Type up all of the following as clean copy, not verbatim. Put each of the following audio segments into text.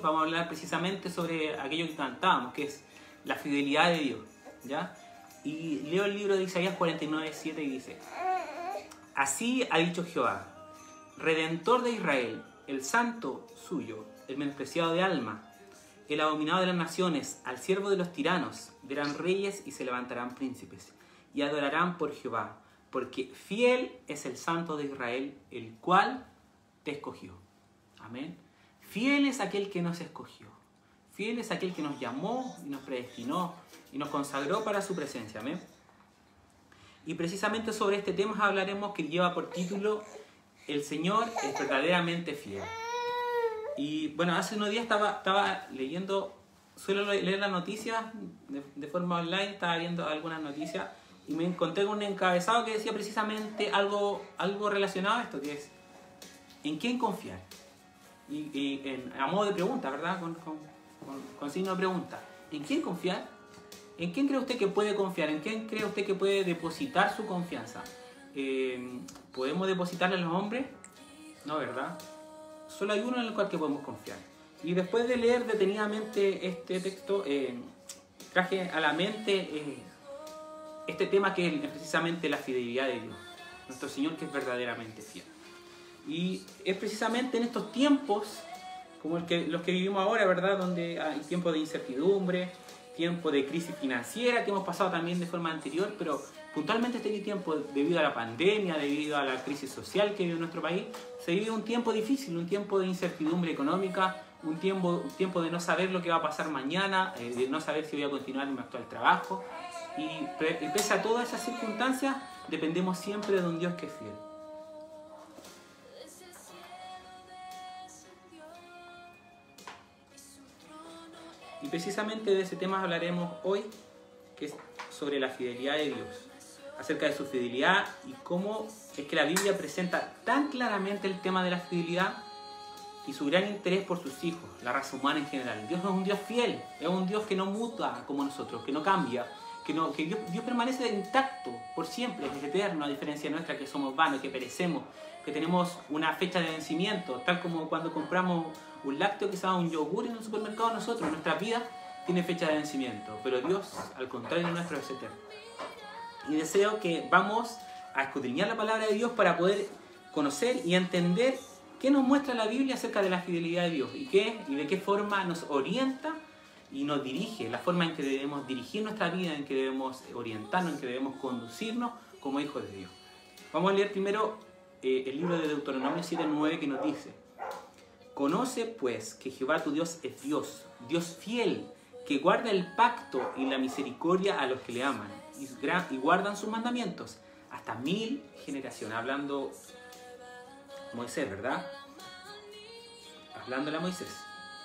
Vamos a hablar precisamente sobre aquello que cantábamos, que es la fidelidad de Dios, ¿ya? Y leo el libro de Isaías 49:7 y dice: Así ha dicho Jehová, Redentor de Israel, el santo suyo, el menospreciado de alma, el abominado de las naciones, al siervo de los tiranos, verán reyes y se levantarán príncipes, y adorarán por Jehová, porque fiel es el santo de Israel, el cual te escogió. Amén. Fiel es aquel que nos escogió. Fiel es aquel que nos llamó y nos predestinó y nos consagró para su presencia. Amén. Y precisamente sobre este tema hablaremos, que lleva por título El Señor es verdaderamente fiel. Y bueno, hace unos días estaba leyendo, suelo leer las noticias de forma online, estaba viendo algunas noticias y me encontré con un encabezado que decía precisamente algo relacionado a esto, que es ¿en quién confiar? Y a modo de pregunta, ¿verdad? Con signo de pregunta. ¿En quién confiar? ¿En quién cree usted que puede confiar? ¿En quién cree usted que puede depositar su confianza? ¿Podemos depositarle a los hombres? No, ¿verdad? Solo hay uno en el cual que podemos confiar. Y después de leer detenidamente este texto, traje a la mente este tema que es precisamente la fidelidad de Dios. Nuestro Señor, que es verdaderamente fiel. Y es precisamente en estos tiempos, como los que vivimos ahora, ¿verdad? Donde hay tiempos de incertidumbre, tiempo de crisis financiera, que hemos pasado también de forma anterior, pero puntualmente este tiempo, debido a la pandemia, debido a la crisis social que vive nuestro país, se vive un tiempo difícil, un tiempo de incertidumbre económica, un tiempo de no saber lo que va a pasar mañana, de no saber si voy a continuar en mi actual trabajo. Y pese a todas esas circunstancias, dependemos siempre de un Dios que es fiel. Y precisamente de ese tema hablaremos hoy, que es sobre la fidelidad de Dios, acerca de su fidelidad y cómo es que la Biblia presenta tan claramente el tema de la fidelidad y su gran interés por sus hijos, la raza humana en general. Dios no es un Dios fiel, es un Dios que no muta como nosotros, que no cambia, que Dios permanece intacto por siempre, es eterno, a diferencia nuestra que somos vanos, que perecemos, que tenemos una fecha de vencimiento, tal como cuando compramos un lácteo, quizás un yogur en el supermercado, nosotros, nuestra vida tiene fecha de vencimiento, pero Dios, al contrario nuestro, es eterno. Y deseo que vamos a escudriñar la palabra de Dios para poder conocer y entender qué nos muestra la Biblia acerca de la fidelidad de Dios y de qué forma nos orienta y nos dirige, la forma en que debemos dirigir nuestra vida, en que debemos orientarnos, en que debemos conducirnos como hijos de Dios. Vamos a leer primero el libro de Deuteronomio 7:9, que nos dice: Conoce pues que Jehová tu Dios es Dios, Dios fiel, que guarda el pacto y la misericordia a los que le aman y guardan sus mandamientos hasta 1000 generaciones. Hablando Moisés, ¿verdad? Hablándole a Moisés.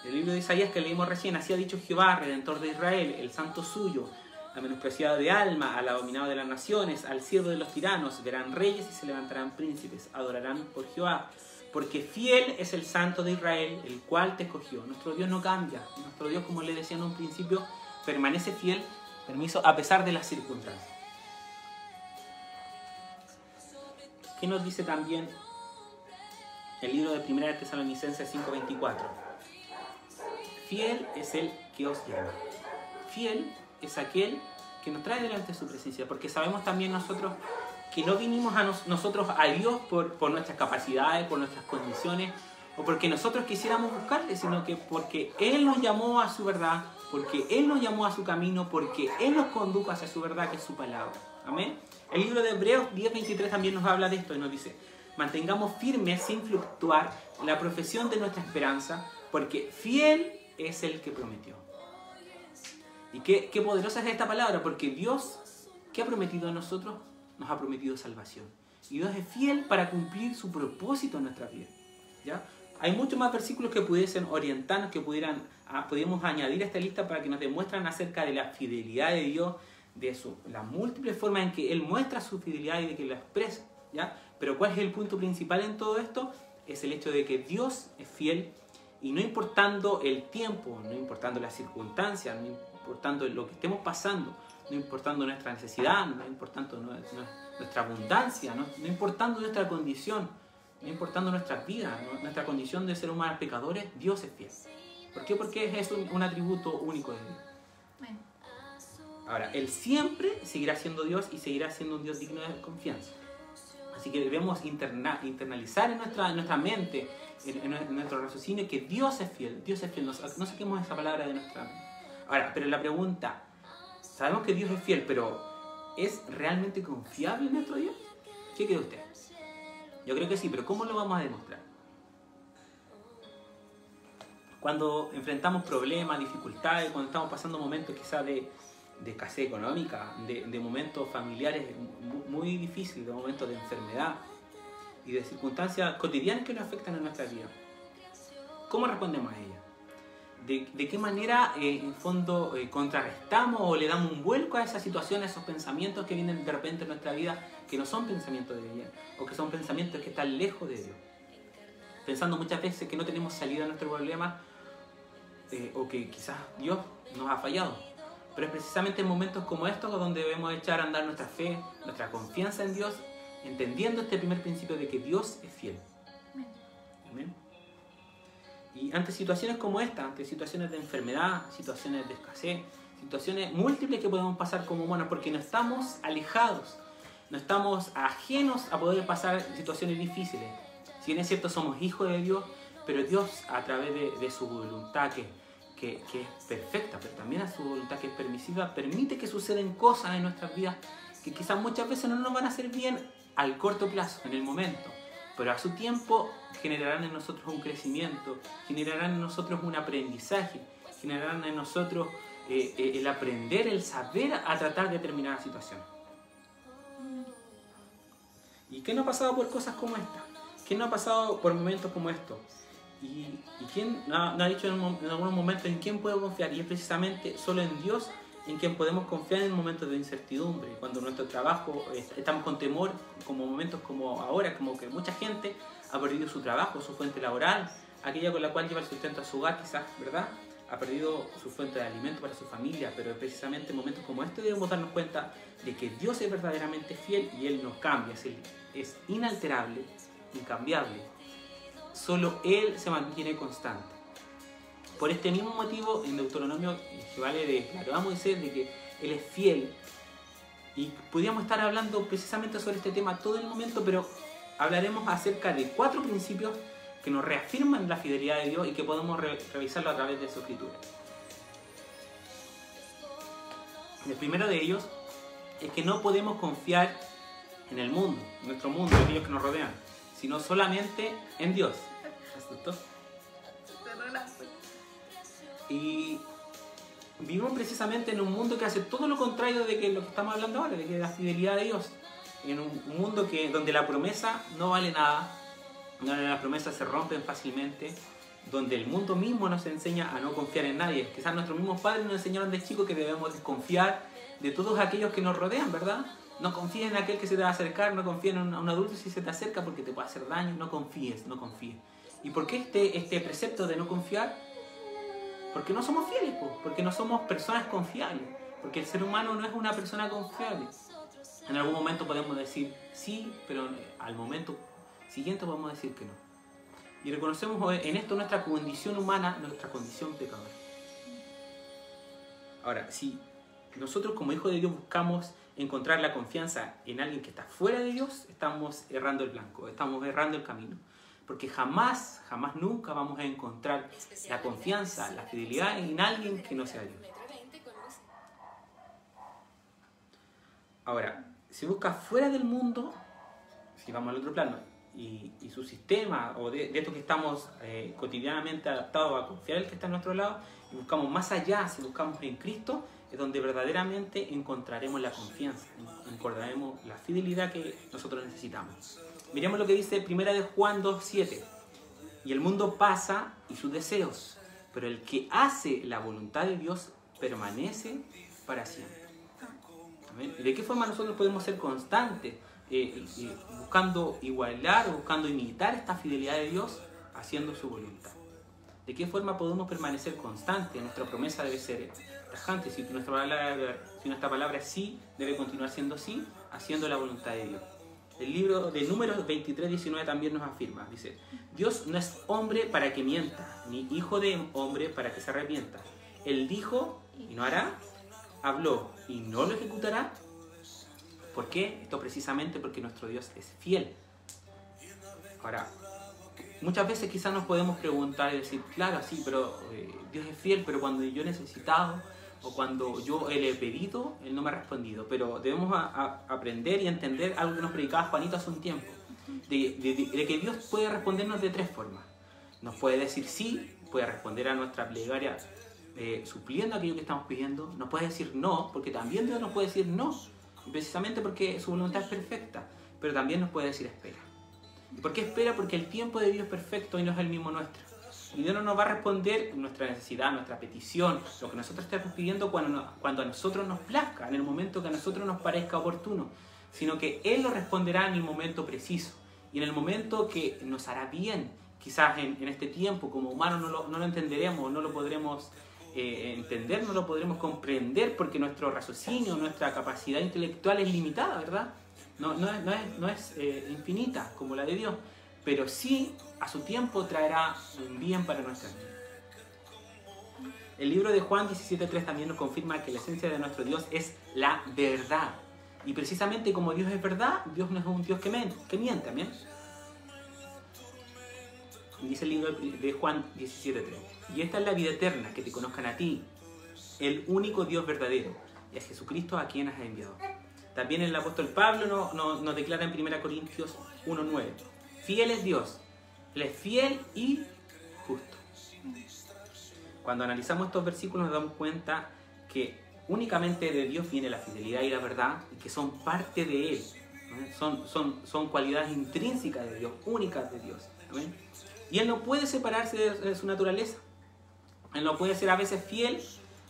El libro de Isaías que leímos recién: Así ha dicho Jehová, Redentor de Israel, el santo suyo, al menospreciado de alma, al abominado de las naciones, al siervo de los tiranos, verán reyes y se levantarán príncipes, adorarán por Jehová, porque fiel es el santo de Israel, el cual te escogió. Nuestro Dios no cambia, nuestro Dios, como le decía en un principio, permanece fiel, a pesar de las circunstancias. ¿Qué nos dice también el libro de 1 Tesalonicenses 5:24? Fiel es el que os llama. Fiel es aquel que nos trae delante de su presencia, porque sabemos también nosotros que no vinimos nosotros a Dios por nuestras capacidades, por nuestras condiciones, o porque nosotros quisiéramos buscarle, sino que porque Él nos llamó a su verdad, porque Él nos llamó a su camino, porque Él nos condujo hacia su verdad, que es su palabra. Amén. El libro de Hebreos 10:23 también nos habla de esto y nos dice: mantengamos firmes sin fluctuar la profesión de nuestra esperanza, porque fiel es el que prometió. Y qué poderosa es esta palabra, porque Dios, ¿qué ha prometido a nosotros? Nos ha prometido salvación. Y Dios es fiel para cumplir su propósito en nuestra vida. ¿Ya? Hay muchos más versículos que pudiesen orientarnos, que podríamos añadir a esta lista para que nos demuestran acerca de la fidelidad de Dios, de las múltiples formas en que Él muestra su fidelidad y de que la expresa. ¿Ya? Pero ¿cuál es el punto principal en todo esto? Es el hecho de que Dios es fiel, y no importando el tiempo, no importando las circunstancias, no importando lo que estemos pasando, no importando nuestra necesidad, no importando nuestra abundancia, no importando nuestra condición, no importando nuestras vidas, nuestra condición de ser humanos pecadores, Dios es fiel. ¿Por qué? Porque es un atributo único de Dios. Amén. Ahora, Él siempre seguirá siendo Dios y seguirá siendo un Dios digno de confianza. Así que debemos internalizar en nuestra mente, en nuestro raciocinio, que Dios es fiel. Dios es fiel. No saquemos esa palabra de nuestra mente. Ahora, pero la pregunta, sabemos que Dios es fiel, pero ¿es realmente confiable nuestro Dios? ¿Qué cree usted? Yo creo que sí, pero ¿cómo lo vamos a demostrar? Cuando enfrentamos problemas, dificultades, cuando estamos pasando momentos quizás de escasez económica, de momentos familiares muy difíciles, de momentos de enfermedad y de circunstancias cotidianas que nos afectan en nuestra vida. ¿Cómo respondemos a ellas? ¿De qué manera, en fondo, contrarrestamos o le damos un vuelco a esas situaciones, a esos pensamientos que vienen de repente en nuestra vida, que no son pensamientos de Dios, o que son pensamientos que están lejos de Dios? Pensando muchas veces que no tenemos salida a nuestro problema, o que quizás Dios nos ha fallado. Pero es precisamente en momentos como estos donde debemos echar a andar nuestra fe, nuestra confianza en Dios, entendiendo este primer principio de que Dios es fiel. Amén. Y ante situaciones como esta, ante situaciones de enfermedad, situaciones de escasez, situaciones múltiples que podemos pasar como humanos, porque no estamos alejados, no estamos ajenos a poder pasar situaciones difíciles. Si bien es cierto, somos hijos de Dios, pero Dios, a través de su voluntad, que es perfecta, pero también a su voluntad que es permisiva, permite que sucedan cosas en nuestras vidas que quizás muchas veces no nos van a hacer bien al corto plazo, en el momento, pero a su tiempo generarán en nosotros un crecimiento, generarán en nosotros un aprendizaje, generarán en nosotros el aprender, el saber a tratar determinada situación. ¿Y qué no ha pasado por cosas como esta? ¿Quién no ha pasado por momentos como estos? ¿Y quién no ha dicho en algunos momentos en quién puedo confiar? Y es precisamente solo en Dios en quien podemos confiar en momentos de incertidumbre, cuando nuestro trabajo, estamos con temor, como momentos como ahora, como que mucha gente ha perdido su trabajo, su fuente laboral, aquella con la cual lleva el sustento a su hogar quizás, ¿verdad? Ha perdido su fuente de alimento para su familia, pero precisamente en momentos como este debemos darnos cuenta de que Dios es verdaderamente fiel y Él nos cambia, es inalterable, incambiable. Solo Él se mantiene constante. Por este mismo motivo, en Deuteronomio, Jehová le declaró a Moisés de que Él es fiel. Y podríamos estar hablando precisamente sobre este tema todo el momento, pero hablaremos acerca de 4 principios que nos reafirman la fidelidad de Dios y que podemos revisarlo a través de su escritura. El primero de ellos es que no podemos confiar en el mundo, en nuestro mundo, en aquellos que nos rodean, sino solamente en Dios. ¿Aceptó? Y vivimos precisamente en un mundo que hace todo lo contrario de que lo que estamos hablando ahora, de que la fidelidad de Dios. En un mundo donde la promesa no vale nada, donde las promesas se rompen fácilmente, donde el mundo mismo nos enseña a no confiar en nadie. Quizás nuestros mismos padres nos enseñaron de chicos que debemos desconfiar de todos aquellos que nos rodean, ¿verdad? No confíes en aquel que se te va a acercar, no confíes en un adulto si se te acerca porque te puede hacer daño, no confíes, no confíes. ¿Y por qué este precepto de no confiar? Porque no somos fieles, porque no somos personas confiables, porque el ser humano no es una persona confiable. En algún momento podemos decir sí, pero al momento siguiente podemos decir que no. Y reconocemos en esto nuestra condición humana, nuestra condición pecadora. Ahora, si nosotros como hijos de Dios buscamos encontrar la confianza en alguien que está fuera de Dios, estamos errando el blanco, estamos errando el camino. Porque jamás, nunca vamos a encontrar la confianza, la fidelidad en alguien que no sea Dios. Ahora, si buscas fuera del mundo, si vamos al otro plano, y su sistema, o de esto que estamos cotidianamente adaptados a confiar en el que está a nuestro lado, y buscamos más allá, si buscamos en Cristo, es donde verdaderamente encontraremos la confianza, encontraremos la fidelidad que nosotros necesitamos. Miremos lo que dice 1 Juan 2:7. Y el mundo pasa y sus deseos, pero el que hace la voluntad de Dios permanece para siempre. ¿Amén? ¿Y de qué forma nosotros podemos ser constantes buscando igualar o buscando imitar esta fidelidad de Dios haciendo su voluntad? ¿De qué forma podemos permanecer constantes? Nuestra promesa debe ser tajante. Si nuestra palabra es sí, debe continuar siendo sí, haciendo la voluntad de Dios. El libro de Números 23:19 también nos afirma. Dice, Dios no es hombre para que mienta, ni hijo de hombre para que se arrepienta. Él dijo y no hará, habló y no lo ejecutará. ¿Por qué? Esto precisamente porque nuestro Dios es fiel. Ahora, muchas veces quizás nos podemos preguntar y decir, claro, sí, pero Dios es fiel, pero cuando yo he necesitado o cuando yo le he pedido, Él no me ha respondido. Pero debemos aprender y entender algo que nos predicaba Juanito hace un tiempo, de que Dios puede respondernos de tres formas. Nos puede decir sí, puede responder a nuestra plegaria supliendo aquello que estamos pidiendo. Nos puede decir no, porque también Dios nos puede decir no, precisamente porque su voluntad es perfecta, pero también nos puede decir espera. ¿Y por qué espera? Porque el tiempo de Dios es perfecto y no es el mismo nuestro. Y Dios no nos va a responder nuestra necesidad, nuestra petición, lo que nosotros estamos pidiendo cuando a nosotros nos plazca, en el momento que a nosotros nos parezca oportuno, sino que Él lo responderá en el momento preciso y en el momento que nos hará bien. Quizás en este tiempo como humanos no lo entenderemos, no lo podremos entender, no lo podremos comprender porque nuestro raciocinio, nuestra capacidad intelectual es limitada, ¿verdad? No es infinita como la de Dios, pero sí a su tiempo traerá un bien para nuestra vida. El libro de Juan 17:3 también nos confirma que la esencia de nuestro Dios es la verdad. Y precisamente como Dios es verdad, Dios no es un Dios que miente, ¿amén? Dice el libro de Juan 17:3. Y esta es la vida eterna, que te conozcan a ti, el único Dios verdadero, y a Jesucristo a quien has enviado. También el apóstol Pablo nos declara en 1 Corintios 1:9. Fiel es Dios, Él es fiel y justo. Cuando analizamos estos versículos nos damos cuenta que únicamente de Dios viene la fidelidad y la verdad, y que son parte de Él. Son cualidades intrínsecas de Dios, únicas de Dios. ¿Amén? Y Él no puede separarse de su naturaleza. Él no puede ser a veces fiel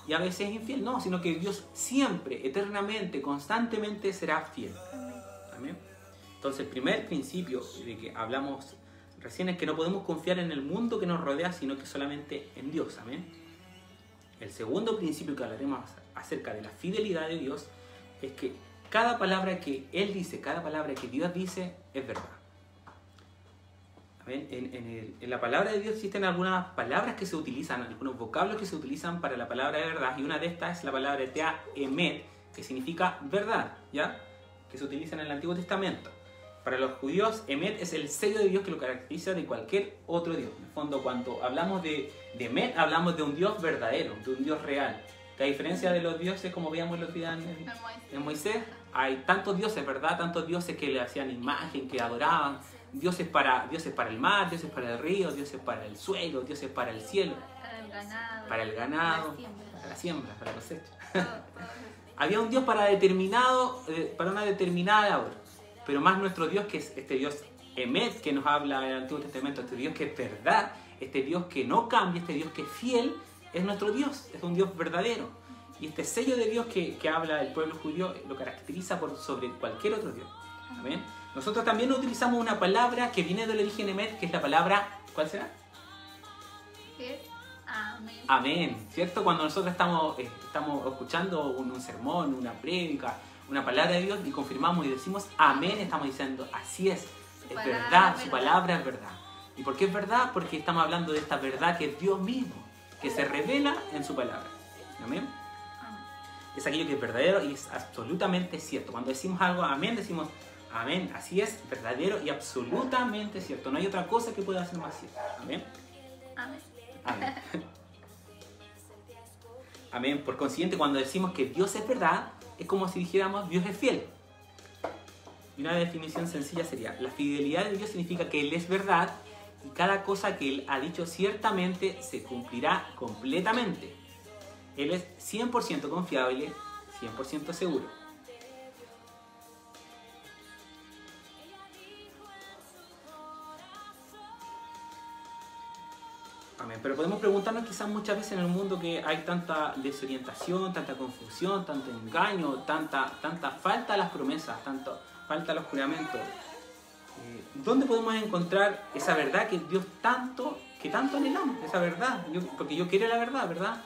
y a veces infiel, no, sino que Dios siempre, eternamente, constantemente será fiel. ¿Amén? Entonces el primer principio de que hablamos recién es que no podemos confiar en el mundo que nos rodea, sino que solamente en Dios. Amén. El segundo principio que hablaremos acerca de la fidelidad de Dios es que cada palabra que Él dice, cada palabra que Dios dice es verdad. Amén. En la palabra de Dios existen algunas palabras que se utilizan, algunos vocablos que se utilizan para la palabra de verdad, y una de estas es la palabra tea emet, que significa verdad, ¿ya? Que se utiliza en el Antiguo Testamento. Para los judíos, emet es el sello de Dios que lo caracteriza de cualquier otro Dios. En el fondo, cuando hablamos de emet, hablamos de un Dios verdadero, de un Dios real. Que a diferencia de los dioses, como veíamos los días en Moisés, hay tantos dioses, ¿verdad? Tantos dioses que le hacían imagen, que adoraban. Dioses para el mar, dioses para el río, dioses para el suelo, dioses para el cielo. Para el ganado, para la siembra, para la cosecha. Había un Dios para una determinada labor. Pero más nuestro Dios, que es este Dios Emet, que nos habla en el Antiguo Testamento, este Dios que es verdad, este Dios que no cambia, este Dios que es fiel, es nuestro Dios, es un Dios verdadero. Y este sello de Dios que habla el pueblo judío lo caracteriza por sobre cualquier otro Dios. ¿Amén? Nosotros también utilizamos una palabra que viene del origen Emet, que es la palabra, ¿cuál será? Amén. Amén, ¿cierto? Cuando nosotros estamos escuchando un sermón, una prédica, una palabra de Dios y confirmamos y decimos amén, estamos diciendo así es verdad, su palabra es verdad. ¿Y por qué es verdad? Porque estamos hablando de esta verdad que es Dios mismo, que se revela en su palabra. ¿Amén? Es aquello que es verdadero y es absolutamente cierto. Cuando decimos algo amén, decimos amén, así es, verdadero y absolutamente cierto. No hay otra cosa que pueda ser más cierto. Amén. Amén. Amén. Amén. Por consiguiente, cuando decimos que Dios es verdad, es como si dijéramos Dios es fiel. Y una definición sencilla sería: la fidelidad de Dios significa que Él es verdad y cada cosa que Él ha dicho ciertamente se cumplirá completamente. Él es 100% confiable, 100% seguro. Amén. Pero podemos preguntarnos quizás muchas veces en el mundo que hay tanta desorientación, tanta confusión, tanto engaño, tanta falta a las promesas, tanta falta a los juramentos. ¿Dónde podemos encontrar esa verdad que Dios tanto anhelamos? Esa verdad, porque yo quiero la verdad, ¿verdad?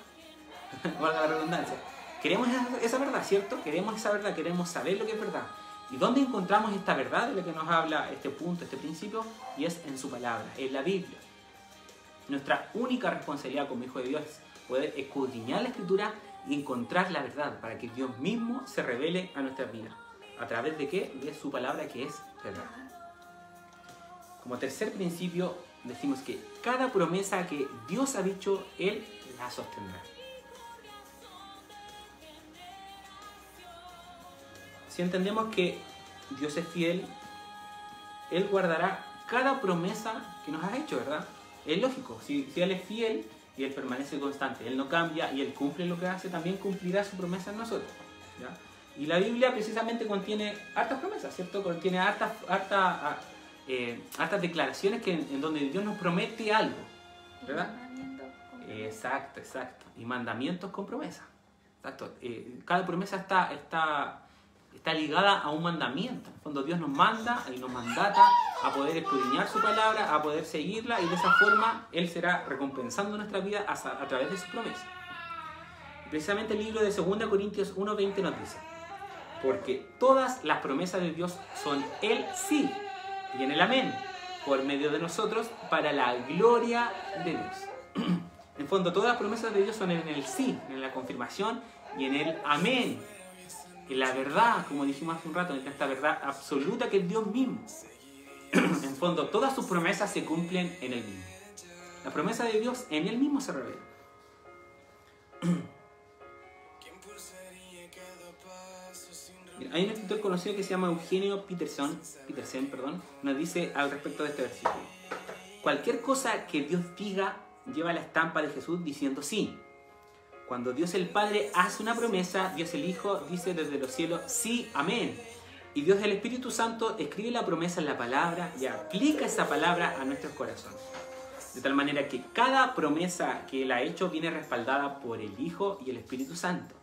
Valga la redundancia. Queremos esa verdad, ¿cierto? Queremos esa verdad, queremos saber lo que es verdad. ¿Y dónde encontramos esta verdad de la que nos habla este punto, este principio? Y es en su palabra, en la Biblia. Nuestra única responsabilidad como hijo de Dios es poder escudriñar la Escritura y encontrar la verdad para que Dios mismo se revele a nuestras vidas. ¿A través de qué? De su palabra, que es verdad. Como tercer principio, decimos que cada promesa que Dios ha dicho, Él la sostendrá. Si entendemos que Dios es fiel, Él guardará cada promesa que nos ha hecho, ¿verdad? Es lógico, si Él es fiel y Él permanece constante, Él no cambia y Él cumple lo que hace, también cumplirá su promesa en nosotros, ¿ya? Y la Biblia precisamente contiene hartas promesas, ¿cierto? Contiene hartas declaraciones en donde Dios nos promete algo, ¿verdad? Exacto. Y mandamientos con promesa. Exacto. Cada promesa está ligada a un mandamiento. En el fondo Dios nos manda y nos mandata a poder escudriñar su palabra, a poder seguirla, y de esa forma Él será recompensando nuestra vida a través de su promesa. Precisamente el libro de 2 Corintios 1:20 nos dice: porque todas las promesas de Dios son el sí y en el amén, por medio de nosotros, para la gloria de Dios. En el fondo, todas las promesas de Dios son en el sí, en la confirmación, y en el amén, en la verdad, como dijimos hace un rato, en esta verdad absoluta que es Dios mismo. En el fondo, todas sus promesas se cumplen en Él mismo. La promesa de Dios en Él mismo se revela. Hay un escritor conocido que se llama Eugenio Petersen, nos dice al respecto de este versículo: cualquier cosa que Dios diga lleva la estampa de Jesús diciendo sí. Cuando Dios el Padre hace una promesa, Dios el Hijo dice desde los cielos sí, amén. Y Dios el Espíritu Santo escribe la promesa en la palabra y aplica esa palabra a nuestros corazones. De tal manera que cada promesa que Él ha hecho viene respaldada por el Hijo y el Espíritu Santo.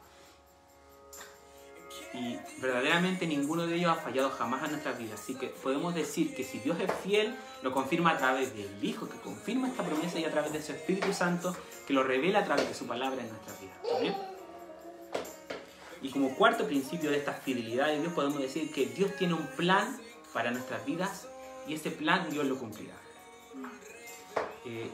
Y verdaderamente ninguno de ellos ha fallado jamás en nuestras vidas. Así que podemos decir que si Dios es fiel, lo confirma a través del Hijo, que confirma esta promesa, y a través de su Espíritu Santo, que lo revela a través de su palabra en nuestras vidas. ¿Bien? Y como cuarto principio de esta fidelidad de Dios, podemos decir que Dios tiene un plan para nuestras vidas, y ese plan Dios lo cumplirá.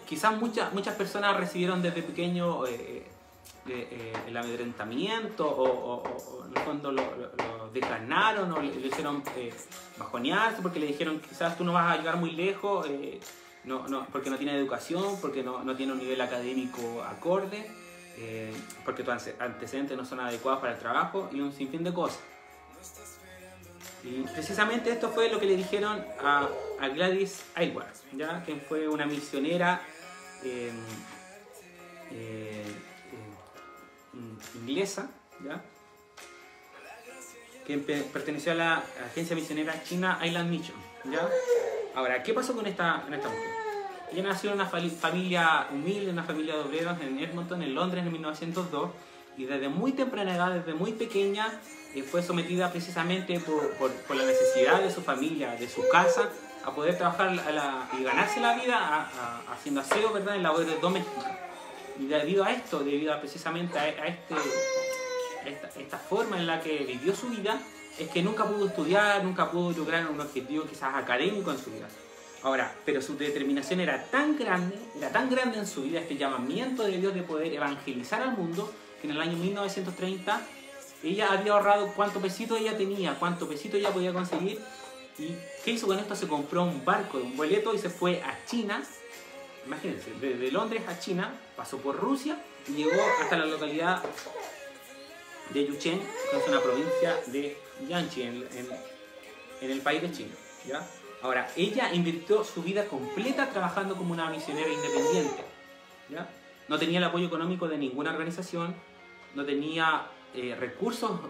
Quizás muchas personas recibieron desde pequeño el amedrentamiento, o en el fondo lo desganaron, o le hicieron bajonearse, porque le dijeron: quizás tú no vas a llegar muy lejos, porque no tiene educación, porque no tiene un nivel académico acorde, porque tus antecedentes no son adecuados para el trabajo, y un sinfín de cosas. Y precisamente esto fue lo que le dijeron a Gladys Aylward, ¿ya? Que fue una misionera inglesa, ¿ya? Que perteneció a la agencia misionera China Island Mission, ¿ya? Ahora, ¿qué pasó con esta mujer? Ella nació en una familia humilde, una familia de obreros en Edmonton, en Londres, en 1902, y desde muy temprana edad, desde muy pequeña, fue sometida precisamente por la necesidad de su familia, de su casa, a poder trabajar y ganarse la vida haciendo aseo, ¿verdad?, en labores domésticas. Y debido a esto, precisamente a esta forma en la que vivió su vida, es que nunca pudo estudiar, nunca pudo lograr un objetivo quizás académico en su vida. Ahora, pero su determinación era tan grande en su vida, este llamamiento de Dios de poder evangelizar al mundo, que en el año 1930 ella había ahorrado cuánto pesito ella tenía, cuánto pesito ella podía conseguir. ¿Y qué hizo con esto? Se compró un barco, un boleto, y se fue a China. Imagínense, desde Londres a China, pasó por Rusia y llegó hasta la localidad de Yuchen, que es una provincia de Jiangxi, en el país de China, ¿ya? Ahora, ella invirtió su vida completa trabajando como una misionera independiente, ¿ya? No tenía el apoyo económico de ninguna organización, no tenía recursos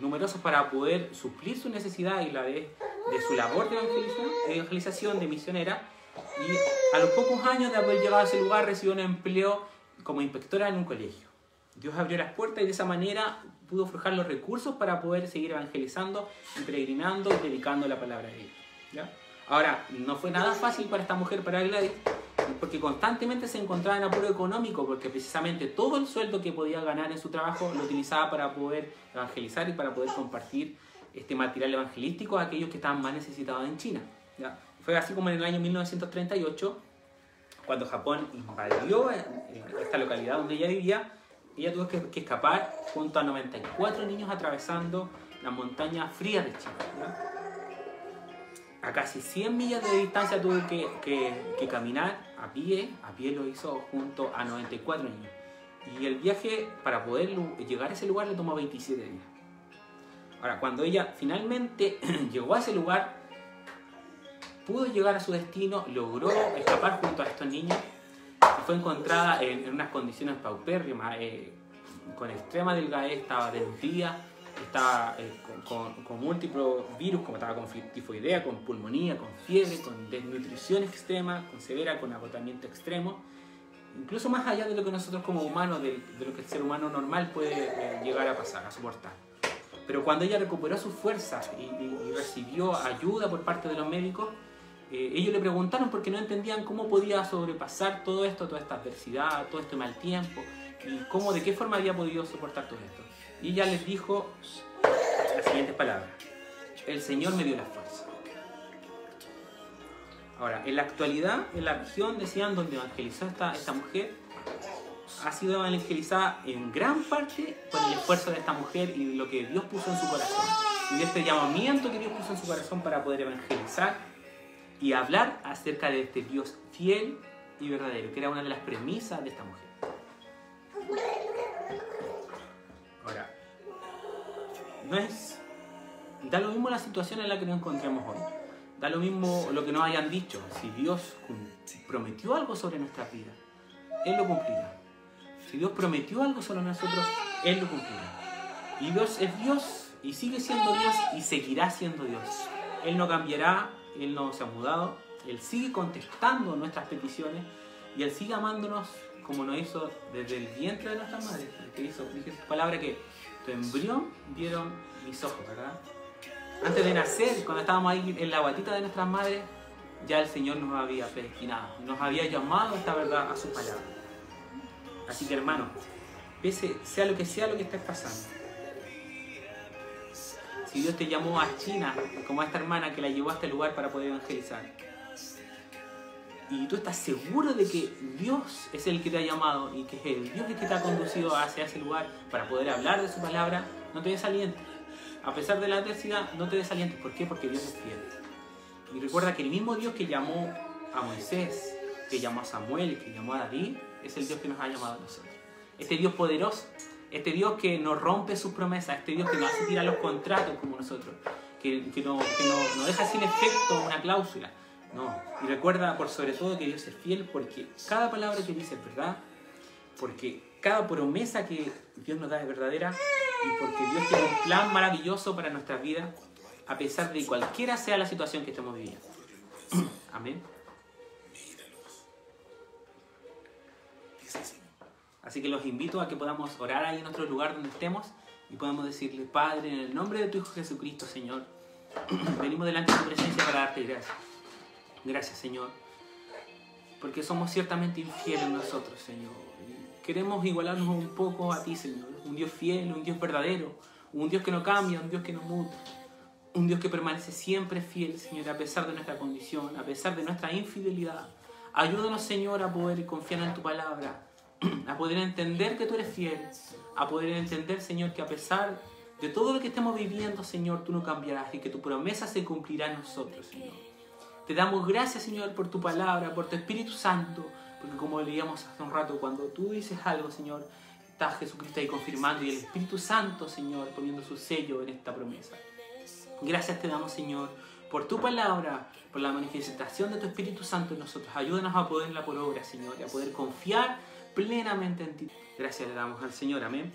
numerosos para poder suplir su necesidad y la de su labor de evangelización, de misionera. Y a los pocos años de haber llegado a ese lugar, recibió un empleo como inspectora en un colegio. Dios abrió las puertas y de esa manera pudo forjar los recursos para poder seguir evangelizando y peregrinando y predicando la palabra de Dios, ¿ya? Ahora, no fue nada fácil para esta mujer, para Gladys, porque constantemente se encontraba en apuro económico, porque precisamente todo el sueldo que podía ganar en su trabajo lo utilizaba para poder evangelizar y para poder compartir este material evangelístico a aquellos que estaban más necesitados en China, ¿ya? Fue así como en el año 1938, cuando Japón invadió esta localidad donde ella vivía. Ella tuvo que escapar junto a 94 niños atravesando las montañas frías de China, ¿ya? A casi 100 millas de distancia tuvo que caminar a pie lo hizo junto a 94 niños. Y el viaje para poder llegar a ese lugar le tomó 27 días. Ahora, cuando ella finalmente llegó a ese lugar, pudo llegar a su destino, logró escapar junto a estos niños y fue encontrada en unas condiciones paupérrimas, con extrema delgadez, estaba desnutrida, estaba con múltiples virus, como estaba con tifoidea, con pulmonía, con fiebre, con desnutrición extrema, con agotamiento extremo, incluso más allá de lo que nosotros como humanos, de lo que el ser humano normal puede llegar a pasar, a soportar. Pero cuando ella recuperó sus fuerzas y recibió ayuda por parte de los médicos, ellos le preguntaron porque no entendían cómo podía sobrepasar todo esto, toda esta adversidad, todo este mal tiempo, y de qué forma había podido soportar todo esto. Y ella les dijo las siguientes palabras: el Señor me dio la fuerza. Ahora, en la actualidad, en la región, decían, donde evangelizó esta mujer, ha sido evangelizada en gran parte por el esfuerzo de esta mujer y de lo que Dios puso en su corazón, y de este llamamiento que Dios puso en su corazón para poder evangelizar y hablar acerca de este Dios fiel y verdadero, que era una de las premisas de esta mujer. Ahora, da lo mismo la situación en la que nos encontremos hoy, da lo mismo lo que nos hayan dicho. Si Dios prometió algo sobre nuestras vidas, Él lo cumplirá. Si Dios prometió algo sobre nosotros, Él lo cumplirá. Y Dios es Dios y sigue siendo Dios y seguirá siendo Dios. Él no cambiará, Él no se ha mudado, Él sigue contestando nuestras peticiones y Él sigue amándonos como nos hizo desde el vientre de nuestras madres. Dice su palabra que tu embrión vieron mis ojos, ¿verdad? Antes de nacer, cuando estábamos ahí en la guatita de nuestras madres, ya el Señor nos había predestinado, nos había llamado esta verdad a su palabra. Así que, hermano, sea lo que estés pasando, si Dios te llamó a China, como a esta hermana que la llevó a este lugar para poder evangelizar, y tú estás seguro de que Dios es el que te ha llamado y que es el Dios el que te ha conducido hacia ese lugar para poder hablar de su palabra, no te desalientes. A pesar de la adversidad, no te desalientes. ¿Por qué? Porque Dios es fiel. Y recuerda que el mismo Dios que llamó a Moisés, que llamó a Samuel, que llamó a David, es el Dios que nos ha llamado a nosotros. Este Dios poderoso, este Dios que nos rompe sus promesas, este Dios que nos hace tirar los contratos como nosotros, que no deja sin efecto una cláusula. No, y recuerda por sobre todo que Dios es fiel, porque cada palabra que dice es verdad, porque cada promesa que Dios nos da es verdadera, y porque Dios tiene un plan maravilloso para nuestras vidas, a pesar de cualquiera sea la situación que estemos viviendo. Amén. Así que los invito a que podamos orar ahí en nuestro lugar donde estemos y podamos decirle: Padre, en el nombre de tu Hijo Jesucristo, Señor, venimos delante de tu presencia para darte gracias. Gracias, Señor, porque somos ciertamente infieles nosotros, Señor. Queremos igualarnos un poco a ti, Señor. Un Dios fiel, un Dios verdadero, un Dios que no cambia, un Dios que no muta, un Dios que permanece siempre fiel, Señor, a pesar de nuestra condición, a pesar de nuestra infidelidad. Ayúdanos, Señor, a poder confiar en tu palabra, a poder entender que tú eres fiel, a poder entender, Señor, que a pesar de todo lo que estemos viviendo, Señor, tú no cambiarás y que tu promesa se cumplirá en nosotros, Señor. Te damos gracias, Señor, por tu palabra, por tu Espíritu Santo, porque como leíamos hace un rato, cuando tú dices algo, Señor, está Jesucristo ahí confirmando y el Espíritu Santo, Señor, poniendo su sello en esta promesa. Gracias te damos, Señor, por tu palabra, por la manifestación de tu Espíritu Santo en nosotros. Ayúdanos a ponerla por obra, Señor, y a poder confiar plenamente en ti. Gracias le damos al Señor, amén.